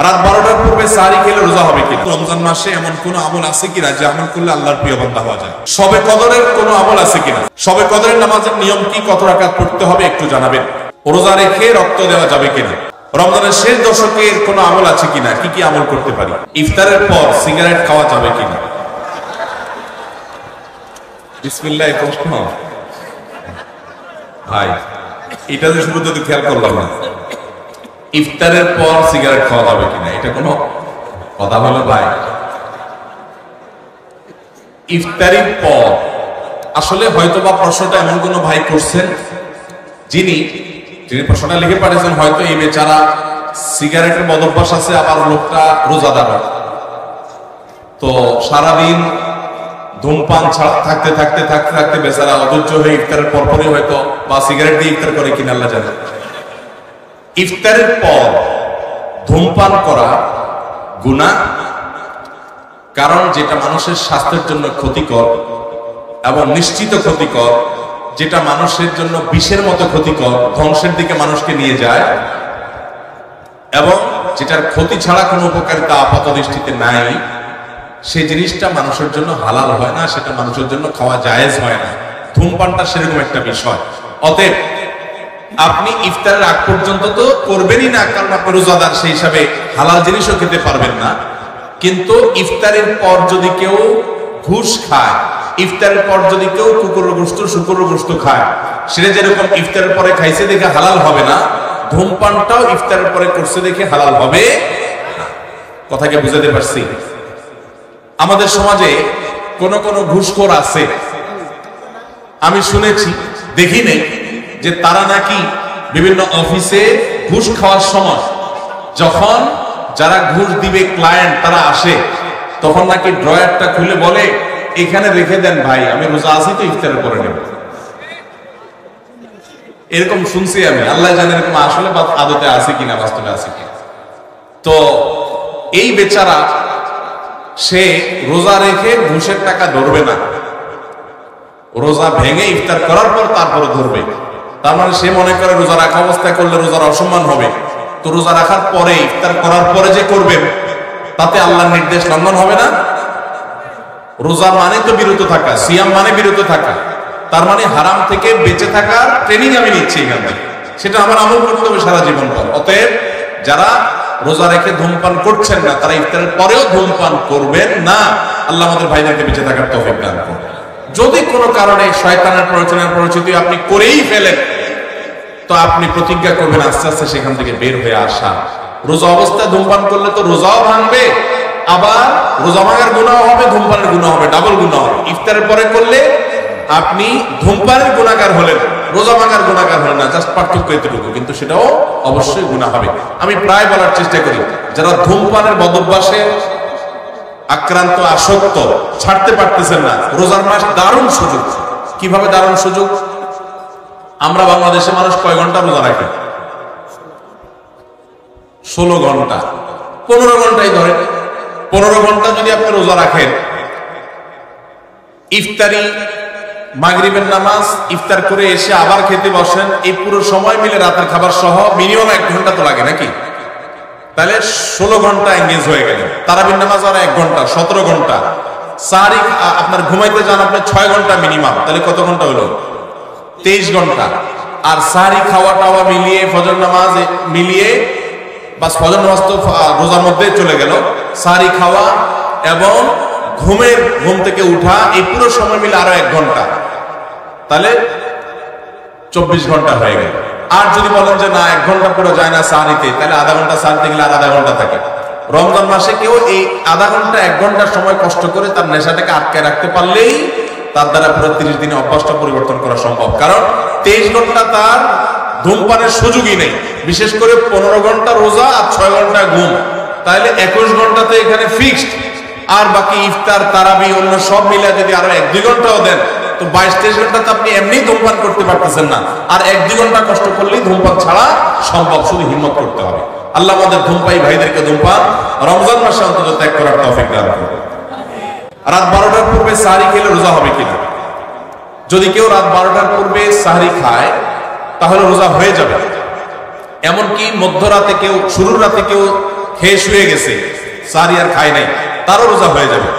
রাত 12টার পূর্বে সাহরি খেলে রোজা হবে কি? রমজান মাসে এমন কোন আমল আছে কিনা যে আমল করলে আল্লাহর প্রিয় বান্দা হওয়া যায়? শবে কদরের কোন আমল আছে কিনা? শবে কদরের নামাজের নিয়ম কি, কত রাকাত পড়তে হবে একটু জানাবেন। রোজা রেখে রক্ত দেওয়া যাবে কিনা? রমজানের শেষ দশকের কোন আমল আছে কিনা? কি কি আমল করতে পারি? ইফতারের পর সিগারেট খাওয়া যাবে কিনা? বিসমিল্লাহ। প্রশ্ন ভাই, এটা যে শুরু তো খেয়াল করলাম না। ইফতারের পর সিগারেট খাওয়া যাবে কিনা, এটা কোনো কথা হলো ভাই? ইফতারির পর আসলে হয়তোবা প্রশ্নটা এমন কোন ভাই করছেন যিনি প্রশ্নটা লিখে পাঠিয়েছেন, হয়তো এই বেচারা সিগারেটের বদভ্যাস আছে, আবার লোকটা রোজাদার, তো সারাদিন ধূমপান থাকতে থাকতে থাকতে থাকতে বেচারা অধৈর্য হয়ে ইফতারের পরপরই হয়তো বা সিগারেট দিয়ে ইফতার করে কিনা আল্লাহ জানে। ইফতারের পর ধূমপান করা গুনাহ, কারণ যেটা মানুষের স্বাস্থ্যের জন্য ক্ষতিকর এবং নিশ্চিত ক্ষতিকর, যেটা মানুষের জন্য বিষের মতো ক্ষতিকর, ধ্বংসের দিকে মানুষকে নিয়ে যায়, এবং যেটার ক্ষতি ছাড়া কোনো উপকারিতা আপাত দৃষ্টিতে নাই, সেই জিনিসটা মানুষের জন্য হালাল হয় না, সেটা মানুষের জন্য খাওয়া জায়েজ হয় না। ধূমপানটা সেরকম একটা বিষয়। অতএব আপনি ইফতারের আগ পর্যন্ত তো করবেনই না, কারণ আপনি রোজাদার, সেই হিসাবে হালাল জিনিসও খেতে পারবেন না। কিন্তু ইফতারের পর যদি কেউ ঘুষ খায়, ইফতারের পর যদি কেউ কুকুরের গোশত শুকুরের গোশত খায়, সেটা যেরকম ইফতারের পরে খাইছে দেখে হালাল হবে না, ধূমপানটাও ইফতারের পরে করছে দেখে হালাল হবে না। কথাকে বুঝাতে পারছি? আমাদের সমাজে কোন কোন ঘুষখোর আছে, আমি শুনেছি, দেখি নেই, যে তারা নাকি বিভিন্ন অফিসে ঘুষ খাওয়ার সময় যখন যারা ঘুষ দিবে ক্লায়েন্ট তারা আসে, তখন নাকি ড্রয়ারটা খুলে বলে, এখানে রেখে দেন ভাই, আমি রোজা আছি তো ইফতারের পরে নেব। এরকম শুনছি আমি, আল্লাহ জানে এরকম আসলে আদতে আছে কিনা, বাস্তবে আছে কিনা। তো এই বেচারা সে রোজা রেখে ঘুষের টাকা ধরবে না, রোজা ভেঙে ইফতার করার পর তারপরে ধরবে। তার মানে সে মনে করে রোজা রাখা অবস্থায় করলে রোজার অসম্মান হবে, তো রোজা রাখার পরে ইফতার করার পরে যে করবেন তাতে আল্লাহর নির্দেশ লঙ্ঘন হবে না। রোজা মানে তো বিরত থাকা, সিয়াম মানে বিরত থাকা, তার মানে হারাম থেকে বেঁচে থাকার ট্রেনিং আমি নিচ্ছি এখান থেকে, সেটা আমার আমল করতে হবে সারা জীবন পর। অতএব যারা রোজা রেখে ধূমপান করছেন না, তারা ইফতারের পরেও ধূমপান করবেন না। আল্লাহ আমাদের ভাইদেরকে বেঁচে থাকার তৌফিক দান করুন। যদি কোনো কারণে শয়তানের প্ররোচনার পরিচিতি আপনি করেই ফেলেন, তো আপনি প্রতিজ্ঞা করবেন আস্তে আস্তে সেখান থেকে বের হয়ে আসা। রোজা অবস্থায় ধূমপান করলে তো রোজাও ভাঙবে, আবার রোজা ভাঙার গুনাহ হবে, ধূমপানের গুনাহ হবে, ডাবল গুনাহ হবে। ইফতারের পরে করলে আপনি ধূমপানের গুনাহগার হলেন, রোজা ভাঙার গুনাহগার হলেন না, জাস্ট পার্থক্য এতটুকু, কিন্তু সেটাও অবশ্যই গুনাহ হবে। আমি প্রায় বলার চেষ্টা করি, যারা ধূমপানের বদভ্যাসে আক্রান্ত, আসক্ত, ছাড়তে পারতেছেন না, রোজার মাস দারুণ সুযোগ। কিভাবে দারুণ সুযোগ? আমরা বাংলাদেশে মানুষ কয় ঘন্টা রোজা রাখে? 16 ঘন্টা, 15 ঘন্টাই ধরেন। 15 ঘন্টা যদি আপনি রোজা রাখেন, ইফতারি, মাগরিবের নামাজ, ইফতার করে এসে আবার খেতে বসেন, এই পুরো সময় মিলে রাতের খাবার সহ মিনিমাম 1 ঘন্টা তো লাগে নাকি? তাহলে 16 ঘন্টা এঙ্গেজ হয়ে গেল। তারাবির নামাজ আর 1 ঘন্টা, 17 ঘন্টা। সারি আপনার ঘুমাইতে যান আপনি 6 ঘন্টা মিনিমাম, তাহলে কত ঘন্টা হলো? 23 ঘন্টা। আর সারি খাওয়া টাওয়া মিলিয়ে, ফজর নামাজ মিলিয়ে, বাস ফজর নামাজ তো রোজার মধ্যে চলে গেল, সারি খাওয়া এবং ঘুম থেকে উঠা, এই পুরো সময় মিলে আরো 1 ঘন্টা, তাহলে 24 ঘন্টা হয়ে গেল। আর যদি বলেন যে না 1 ঘন্টা পুরো যায় না সাহারিতে, তাহলে আধা ঘন্টা সাহারিতে গেলে আর আধা ঘন্টা থাকে। রমজান মাসে কেউ এই আধা ঘন্টা 1 ঘন্টার সময় কষ্ট করে তার নেশাটাকে আটকে রাখতে পারলেই তার দ্বারা পুরো 30 দিনে অভ্যাসটা পরিবর্তন করা সম্ভব। কারণ 23 ঘন্টা তার ধূমপানের সুযোগই নেই, বিশেষ করে 15 ঘন্টা রোজা আর 6 ঘন্টা ঘুম, তাহলে 21 ঘন্টাতে এখানে ফিক্সড। আর বাকি ইফতার, তারাবি, অন্য সব মিলে যদি আরো 1-2 ঘন্টাও দেন, তো 22-23 ঘন্টা তো আপনি এমনি ধূমপান করতে পারতেছেন না, আর 1-2 ঘন্টা কষ্ট করলেই ধূমপান ছাড়া সম্ভব, শুধু হিম্মত করতে হবে। আল্লাহ আমাদের ধূমপাই ভাইদেরকে ধূমপান রমজান মাসে অন্তত ত্যাগ করার তৌফিক দান করুন। রাত 12টার পূর্বে সাহরি খেলে রোজা হবে কিনা? যদি কেউ রাত 12টার পূর্বে সাহরি খায় তাহলে রোজা হয়ে যাবে। এমনকি মধ্যরাতে কেউ, শুরুর রাতে কেউ খেয়ে শুয়ে গেছে, সাহারি আর খায় নাই, তারও রোজা হয়ে যাবে।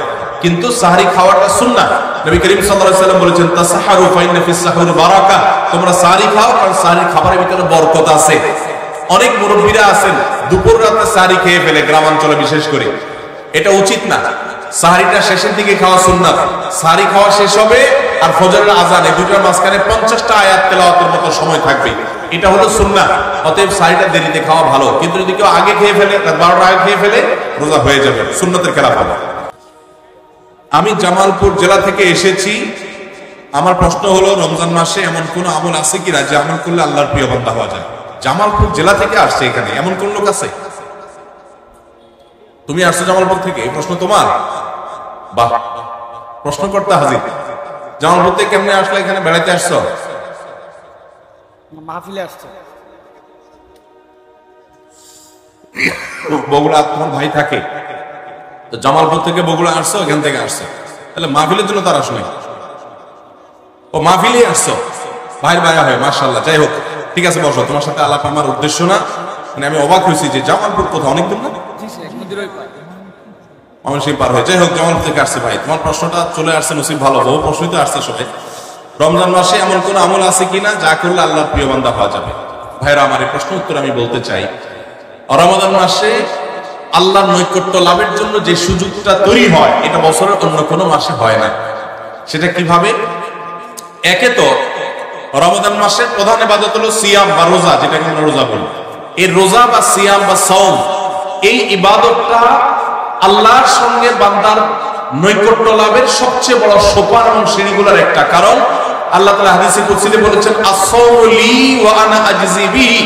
কিন্তু সাহারি খাওয়াটা সুন্নাহ। নবী করিম সাল্লাল্লাহু আলাইহি ওয়াসাল্লাম বলেছেন, তাসাহারু ফাইন্না ফিস সাহুরি বারাকা, তোমরা সাহারি খাও কারণ সাহারির খাবারের ভিতরে বরকত আছে। অনেক মুরব্বীরা আছেন দুপুর রাতে সাহারি খেয়ে ফেলে, গ্রামাঞ্চলে বিশেষ করে। এটা উচিত না। সাহারিটা শেষের দিকে খাওয়া সুন্নাত। সাহারি খাওয়া শেষ হবে আর ফজরের আযান, এই দুটোর মাঝখানে 50টা আয়াত তেলাওয়াতের মতো সময় থাকবে, এটা হলো সুন্নাহ। অতএব সাহারিটা দেরিতে খাওয়া ভালো। কিন্তু যদি কেউ আগে খেয়ে ফেলে, 12টা আগে খেয়ে ফেলে, রোজা হয়ে যাবে, সুন্নতের খেলাফ হবে। আমি জামালপুর জেলা থেকে এসেছি। আমার প্রশ্ন হলো, রমজান মাসে এমন কোন আমল আছে কিনা যে আমল করলে আল্লাহর প্রিয় বান্দা হওয়া যায়? জামালপুর জেলা থেকে আসছে, এখানে এমন কোন লোক আছে? তুমি আসছো জামালপুর থেকে, এই প্রশ্ন তোমার? বাহ, প্রশ্নকর্তা হাজির। জামালপুর থেকে কেমনে আসলে? এখানে বেড়াইতে আসছো? মাহফিলে আসছে। বগুড়া তোমার ভাই থাকে তো, জামালপুর থেকে বগুড়া আসছো, এখান থেকে আসছো, তাহলে মাহফিলের জন্য তার আসলে? ও মাহফিলে আসছো, ভাইয়ের ভাইয়া হয়, মাশাআল্লাহ। যাই হোক, ঠিক আছে, বসো। তোমার সাথে আলাপ আমার উদ্দেশ্য না, মানে আমি অবাক হয়েছি যে জামালপুর কোথাও, অনেক দূর না? মানুষই পার হয়ে। যাই হোক, জামালপুর থেকে আসছে ভাই, তোমার প্রশ্নটা চলে আসছে, নসিব ভালো, বহু প্রশ্নই তো আসছে সবাই। রমজান মাসে এমন কোন আমল আছে কিনা যা করলে আল্লাহর প্রিয় বান্দা হওয়া যাবে? ভাইরা আমার, এই প্রশ্ন উত্তর আমি বলতে চাই, রমাদান মাসে আল্লাহর নৈকট্য লাভের জন্য যে সুযোগটা তৈরি হয়, এটা বছরের অন্য কোনো মাসে হয় না। সেটা কিভাবে? একে তো রমাদান মাসের প্রধান ইবাদত হলো সিয়াম বা রোজা, যেটাকে আমরা রোজা বলি। এই রোজা বা সিয়াম বা সাওম, এই ইবাদতটা আল্লাহর সঙ্গে বান্দার নৈকট্য লাভের সবচেয়ে বড় সোপান এবং সিঁড়িগুলোর একটা। কারণ আল্লাহ তাআলা হাদিসে কুদসিতে বলেছেন, আস-সাওমু লি ওয়া আনা আজজি বিহি,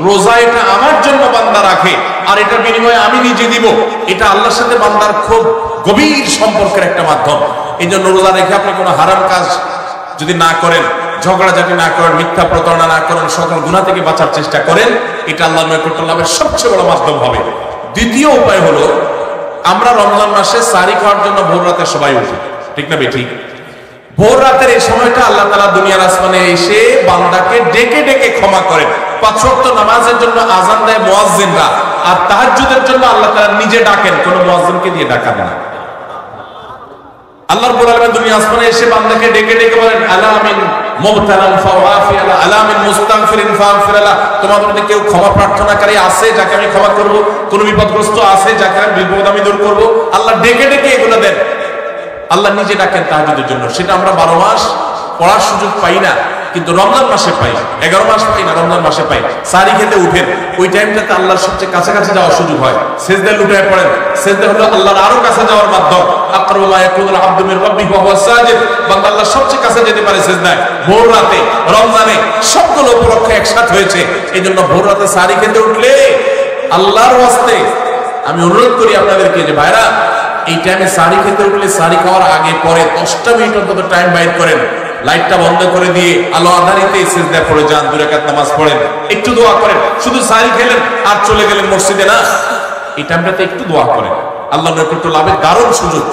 রোজা এটা আমার জন্য বান্দা রাখে আর এটা বিনিময়ে আমি নিজে দিব। এটা আল্লাহর সাথে বান্দার খুব গভীর সম্পর্কের একটা মাধ্যম। এই জন্য রোজা রেখে আপনি কোনো হারাম কাজ যদি না করেন, ঝগড়াঝাটি না করেন, মিথ্যা প্রতারণা না করেন, সকল গুনাহ থেকে বাঁচার চেষ্টা করেন, এটা আল্লাহর নৈকট্য লাভের সবচেয়ে বড় মাধ্যম হবে। দ্বিতীয় উপায় হলো, আমরা রমজান মাসে সাহরি খাওয়ার জন্য ভোর রাতে সবাই উঠি, ঠিক না বেঠিক? ভোর রাতের এই সময়টা আল্লাহ তাআলা দুনিয়ার আসমানে এসে বান্দাকে ডেকে ডেকে ক্ষমা করেন। 5 ওয়াক্ত নামাজের জন্য আযান দেয় মুয়াজ্জিনরা, আর তাহাজ্জুদের জন্য আল্লাহ তাআলা নিজে ডাকেন, কোন মুয়াজ্জিনকে দিয়ে ডাকান না। আল্লাহ রাব্বুল আলামিন দুনিয়া আসমানে এসে বান্দাকে ডেকে ডেকে বলেন, আলা মিন মুবতালান ফাওয়াফি আলা, আলা মিন মুস্তাগফিরিন ফাগফির আলা, তোমাদের মধ্যে কেউ ক্ষমা প্রার্থনাকারী আছে যাকে আমি ক্ষমা করব? কোন বিপদগ্রস্ত আছে যাকে আমি বিপদ আমি দূর করব? আল্লাহ ডেকে ডেকে এগুলো দেন। আল্লাহ নিজে ডাকেন তাহাজ্জুদের জন্য। সেটা আমরা 12 মাস পড়ার সুযোগ পাই না, কিন্তু রমজান মাসে পাই। 11 মাস পাই না, রমজান মাসে পাই। সাহরি খেতে উঠেন, ওই টাইমটাতে আল্লাহর সবচেয়ে কাছাকাছি যাওয়ার সুযোগ হয়। সিজদায় লুটিয়ে পড়েন, সিজদা হলো আল্লাহর আরো কাছে যাওয়ার মাধ্যম। আকরাবু মা ইয়াকুনুল আবদু মির রাব্বিহি ওয়া হুয়া সাজিদ, বান্দা আল্লাহর সবচেয়ে কাছে যেতে পারে সিজদায় ভোর রাতে। রমজানে সবগুলো উপলক্ষে একসাথে হয়েছে। এই জন্য ভোর রাতে সাহরি খেতে উঠলে আল্লাহর ওয়াস্তে আমি অনুরোধ করি আপনাদেরকে যে ভাইরা, এই টাইমে সাহরি খেতে উঠলে সাহরি খাওয়ার আগে পরে 10টা মিনিট অন্তত টাইম বাইর করেন, লাইটটা বন্ধ করে দিয়ে আলো আঁধারিতে সিজদায় পড়ে যান, 2 রাকাত নামাজ পড়েন, একটু দোয়া করেন। শুধু সাহরি খেলেন আর চলে গেলেন মসজিদে না, এই টাইমটাতে একটু দোয়া করেন, আল্লাহর নৈকট্য লাভের দারুণ সুযোগ।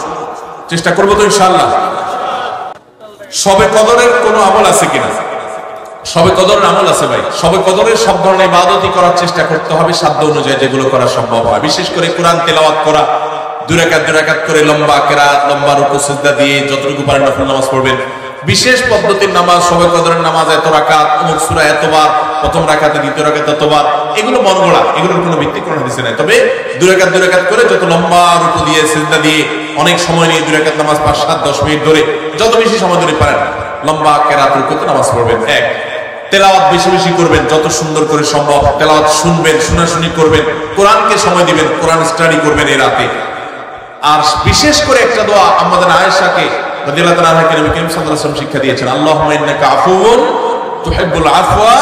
চেষ্টা করবো তো ইনশাআল্লাহ। শবে কদরের কোনো আমল আছে কিনা? শবে কদরের আমল আছে ভাই। শবে কদরের সব ধরনের ইবাদতই করার চেষ্টা করতে হবে সাধ্য অনুযায়ী, যেগুলো করা সম্ভব হয়। বিশেষ করে কোরআন তেলাওয়াত করা, 2 রাকাত করে লম্বা কেরাত, লম্বা রুকু সিজদা দিয়ে যতটুকু পারেন নফল নামাজ পড়বেন। বিশেষ পদ্ধতির নামাজ, শবে কদরের নামাজ এত রাকাত, অমুক সূরা এতবার, প্রথম রাকাতে দ্বিতীয় রাকাতে এতবার, এগুলো মন গড়া, এগুলোর কোনো ভিত্তি কোন হাদিসে নাই। তবে 2 রাকাত করে যত লম্বা রুকু দিয়ে সিজদা দিয়ে অনেক সময় নিয়ে 2 রাকাত নামাজ 5, 7, 10 মিনিট ধরে, যত বেশি সময় ধরে পারেন লম্বা কেরাত রুকুতে নামাজ পড়বেন। এক, তেলাওয়াত বেশি বেশি করবেন, যত সুন্দর করে সম্ভব তেলাওয়াত শুনবেন, শোনাশুনি করবেন, কোরআনকে সময় দিবেন, কোরআন স্টাডি করবেন এই রাতে। আর বিশেষ করে একটা দোয়া আমাদের আয়েশাকে রাদিয়াল্লাহু তাআলা আনহাকে নবী করিম সাল্লাল্লাহু আলাইহি ওয়াসাল্লাম শিক্ষা দিয়েছেন, আল্লাহুম্মা ইন্নাকা আফুউন তুহিব্বুল আফওয়া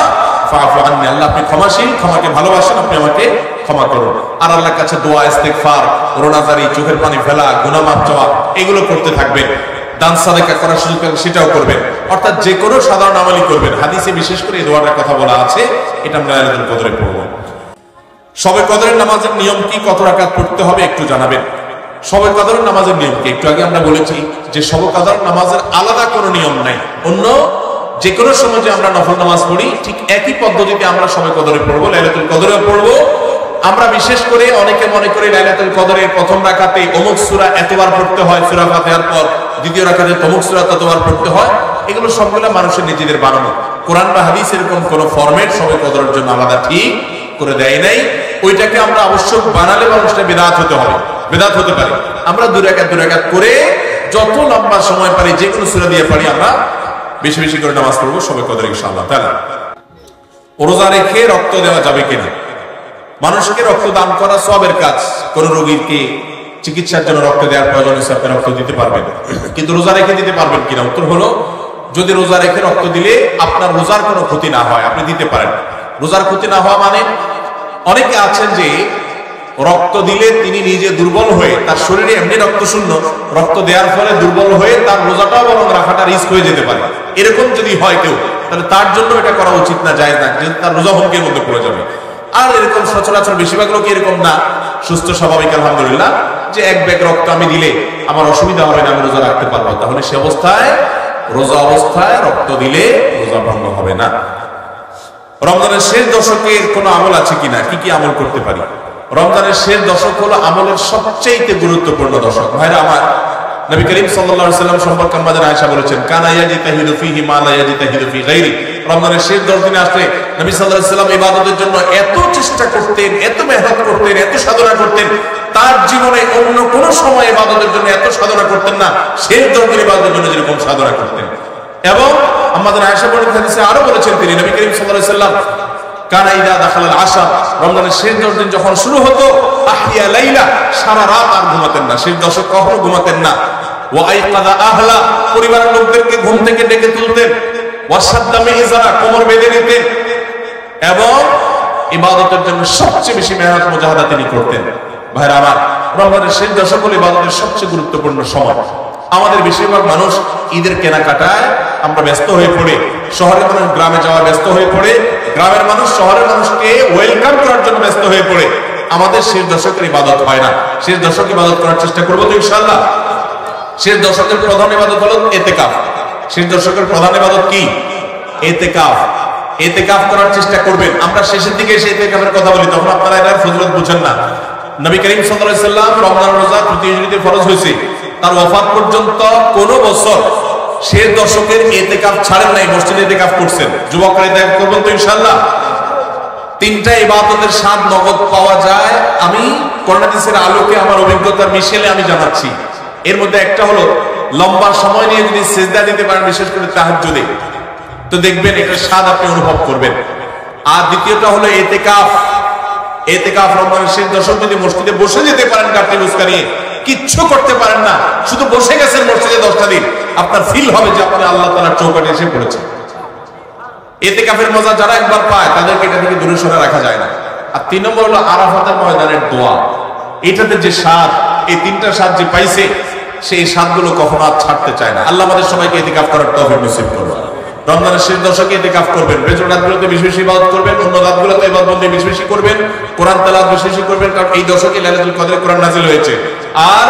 ফাআফু আন্নি, আল্লাহ আপনি ক্ষমাশীল, ক্ষমাকে ভালোবাসেন, আপনি আমাকে ক্ষমা করুন। আর আল্লাহর কাছে দোয়া, ইস্তিগফার, রোনাজারি, চোখের পানি ফেলা, গুনাহ মাফ চাওয়া, এগুলো করতে থাকবেন। দান সাদাকা করার সুযোগ পেলে সেটাও করবেন, অর্থাৎ যে কোনো সাধারণ আমলই করবেন। হাদিসে বিশেষ করে এই দোয়াটার কথা বলা আছে, এটা আমরা লাইলাতুল কদরে পড়ব। শবে কদরের নামাজের নিয়ম কি, কত রাকাত পড়তে হবে একটু জানাবেন। শবে কদরের নামাজের নিয়ম কি? একটু আগে আমরা বলেছি যে শবে কদর নামাজের আলাদা কোনো নিয়ম নাই। অন্য যে কোনো সময় যে আমরা নফল নামাজ পড়ি, ঠিক একই পদ্ধতিতে আমরা শবে কদরে পড়বো, লাইলাতুল কদরে পড়বো। আমরা বিশেষ করে অনেকে মনে করি লাইলাতুল কদরের প্রথম রাকাতে অমুক সূরা এতবার পড়তে হয়, সূরা ফাতিহার পর দ্বিতীয় রাকাতে তমুক সূরা ততবার পড়তে হয়। এগুলো সবগুলো মানুষের নিজেদের বানানো। কোরআন বা হাদিস এরকম কোন ফরম্যাট সবে কদরের জন্য আলাদা ঠিক করে দেয় নাই। ওইটাকে আমরা অবশ্যই বানালে মানুষটা বিদআত হতে হবে, বিদআত হতে পারে। আমরা দুই রাকাত করে যত লম্বা সময় পারি যে কোনো সূরা দিয়ে পারি আমরা বেশি বেশি করে নামাজ পড়বো সবে কদরে ইনশাআল্লাহ তাআলা। রোজা রেখে রক্ত দেওয়া যাবে কিনা? মানুষকে রক্ত দান করা সওয়াবের কাজ। কোন রোগীকে চিকিৎসার জন্য রক্ত দেওয়ার প্রয়োজন হলে আপনি রক্ত দিতে পারবেন, কিন্তু রোজা রেখে দিতে পারবেন কিনা? উত্তর হলো, যদি রোজা রেখে রক্ত দিলে আপনার রোজার কোনো ক্ষতি না হয় আপনি দিতে পারেন। রোজার ক্ষতি না হওয়া মানে, অনেকে আছেন যে রক্ত দিলে তিনি নিজে দুর্বল হয়ে, তার শরীরে এমনি রক্ত শূন্য, রক্ত দেওয়ার ফলে দুর্বল হয়ে তার রোজাটাও বরং রাখাটা রিস্ক হয়ে যেতে পারে। এরকম যদি হয় কেউ, তাহলে তার জন্য এটা করা উচিত না, জায়েজ না, যেহেতু তার রোজা হুমকির মধ্যে পড়ে যাবে। আর এরকম সচরাচর বেশিরভাগ লোক এরকম না, সুস্থ স্বাভাবিক আলহামদুলিল্লাহ, যে এক ব্যাগ রক্ত আমি দিলে আমার অসুবিধা হবে না, আমি রোজা রাখতে পারবো, তাহলে সে অবস্থায় রোজা অবস্থায় রক্ত দিলে রোজা ভঙ্গ হবে না। রমজানের শেষ দশকের কোন আমল আছে কিনা? কি কি আমল করতে পারি? রমজানের শেষ দশক হলো আমলের সবচেয়ে গুরুত্বপূর্ণ দশক। ভাইরা আমার, নবী করিম সাল্লাল্লাহু আলাইহি ওয়াসাল্লাম সম্পর্কে আমাদের আয়েশা বলেছেন, কানা ইয়াজিতাহিদু ফীহি মা লা ইয়াজিতাহিদু ফী গায়রি। রমজানের শেষ 10 দিনে আসলে নবী সাল্লাল্লাহু আলাইহি ওয়াসাল্লাম ইবাদতের জন্য এত চেষ্টা করতেন, এত মেহনত করতেন, এত সাধনা করতেন, তার জীবনে অন্য কোন সময় ইবাদতের জন্য এত সাধনা করতেন না, শেষ 10 দিন ইবাদতের জন্য যেরকম সাধনা করতেন। এবং আমাদের আয়েশা বলেন, হাদিসে আরো বলেছেন তিনি, নবী করিম সাল্লাল্লাহু আলাইহি ওয়াসাল্লাম কানা ইদা দাখালাল আশর, রমজানের শেষ 10 দিন যখন শুরু হতো, আহিয়া লাইলা, সারা রাত আর ঘুমাতেন না, শেষ দশক কখনো ঘুমাতেন না। ওয়া আইকাযা আহলা, পরিবারের লোকদেরকে ঘুম থেকে ডেকে তুলতেন। ওয়া সাদ্দা মিহজারা, কোমর বেঁধে নিতেন। এবং ইবাদতের জন্য সবচেয়ে বেশি মেহনত মুজাহাদা তিনি করতেন। ভাইরা আমার, রমজানের শেষ দশক হলো ইবাদতের সবচেয়ে গুরুত্বপূর্ণ সময়। আমাদের বেশিরভাগ মানুষ ঈদের কেনাকাটায় আমরা ব্যস্ত হয়ে পড়ে, শহরের মানুষ গ্রামে যাওয়া ব্যস্ত হয়ে পড়ে, গ্রামের মানুষ শহরের মানুষকে ওয়েলকাম করার জন্য ব্যস্ত হয়ে পড়ে। আমাদের শেষ দশকের ইবাদত হয় না। শেষ দশক ইবাদত করার চেষ্টা করবো তো ইনশাআল্লাহ। শেষ দশকের প্রধান ইবাদত হলো ইতিকাফ। শেষ দশকের প্রধান ইবাদত কি? ইতিকাফ। ইতিকাফ করার চেষ্টা করবেন। আমরা শেষের দিকে এসে ইতিকাফের কথা বলি, তখন আপনারা এর ফজিলত বুঝেন না। নবী করিম সাল্লাল্লাহু আলাইহি ওয়াসাল্লাম রমজান রোজা প্রতি হিজরিতে ফরজ হয়েছে, তার ওয়াফাত পর্যন্ত কোন বছর শেষ দশকের ইতিকাফ ছাড়েন নাই, মসজিদে ইতিকাফ করছেন। যুবকরা ইতিকাফ করবেন তো ইনশাআল্লাহ। তিনটা ইবাদতের স্বাদ নগদ পাওয়া যায়, আমি কোরআন হাদিসের আলোকে আমার অভিজ্ঞতার মিশেলে আমি জানাচ্ছি। এর মধ্যে একটা হলো, লম্বা সময় নিয়ে যদি সিজদা দিতে পারেন, বিশেষ করে তাহাজ্জুদে, তো দেখবেন এটার স্বাদ আপনি অনুভব করবেন। আর দ্বিতীয়টা হলো ইতিকাফ। ইতিকাফ রমজানের শেষ দশক যদি মসজিদে বসে যেতে পারেন, গাঁটটি মুস্কা নিয়ে, কিচ্ছু করতে পারেন না, শুধু বসে গেছেন মসজিদে 10টা দিন, আপনার ফিল হবে যে আপনি আল্লাহ তাআলার চৌকাঠে এসে পড়েছেন। ইতিকাফের মজা যারা একবার পায় তাদেরকে এটা থেকে দূরে সরে রাখা যায় না। আর 3 নম্বর হলো আরাফাতের ময়দানের দোয়া। এটাতে যে স্বাদ, এই তিনটা স্বাদ যে পাইছে, সেই স্বাদগুলো কখনো আর ছাড়তে চায় না। আল্লাহ আমাদের সবাইকে ইতিকাফ করার তৌফিক নসিব করুন। রমজানের শেষ দশকে ইতিকাফ করবেন, বেজর রাতগুলোতে বেশি বেশি ইবাদত করবেন, অন্য রাতগুলোতে ইবাদতবন্দি বেশি বেশি করবেন, কোরআন তেলাওয়াত বেশি বেশি করবেন, কারণ এই দশকে লাইলাতুল কদরে কোরআন নাযিল হয়েছে। আর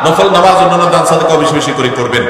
নফল নামাজ, অন্যান্য দান সাদাকা বেশি বেশি করে করবেন।